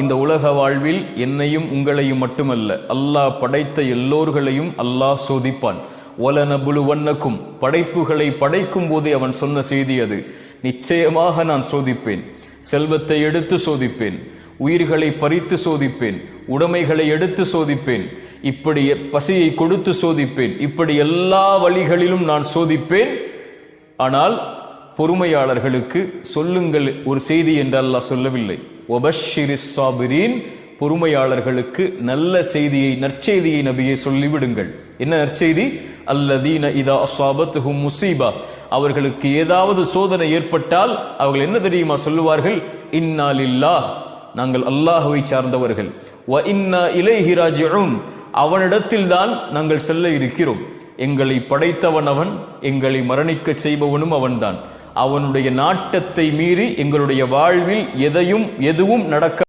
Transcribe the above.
இந்த உலக வாழ்வில் என்னையும் உங்களையும் மட்டுமல்ல, அல்லாஹ் படைத்த எல்லோர்களையும் அல்லாஹ் சோதிப்பான். வலனபுலுவன்னக்கும், படைப்புகளை படைக்கும் போதே அவன் சொன்ன செய்தி அது. நிச்சயமாக நான் சோதிப்பேன். செல்வத்தை எடுத்து சோதிப்பேன், உயிர்களை பறித்து சோதிப்பேன், உடைமைகளை எடுத்து சோதிப்பேன், இப்படி பசியை கொடுத்து சோதிப்பேன், இப்படி எல்லா வழிகளிலும் நான் சோதிப்பேன். ஆனால் பொறுமையாளர்களுக்கு சொல்லுங்கள் ஒரு செய்தி என்று அல்லாஹ் சொல்லவில்லை. வபஷ்ஷிரிஸ் சாபிரீன், பொறுமையாளர்களுக்கு நல்ல செய்தியை, நற்செய்தியை நபியே சொல்லிவிடுங்கள். என்ன நற்செய்தி? அல்லதீன இதா அஸாபத்துஹும் முஸீபா, அவர்களுக்கு ஏதாவது சோதனை ஏற்பட்டால் அவர்கள் என்ன தெரியுமா சொல்லுவார்கள்? இன்னா லில்லாஹ், நாங்கள் அல்லாஹ்வை சார்ந்தவர்கள். வ இன்னா இலைஹி ராஜிஊன், அவனிடத்தில் தான் நாங்கள் செல்ல இருக்கிறோம். எங்களை படைத்தவன் அவன், எங்களை மரணிக்க செய்பவனும் அவன்தான். அவனுடைய நாட்டத்தை மீறி எங்களுடைய வாழ்வில் எதுவும் நடக்க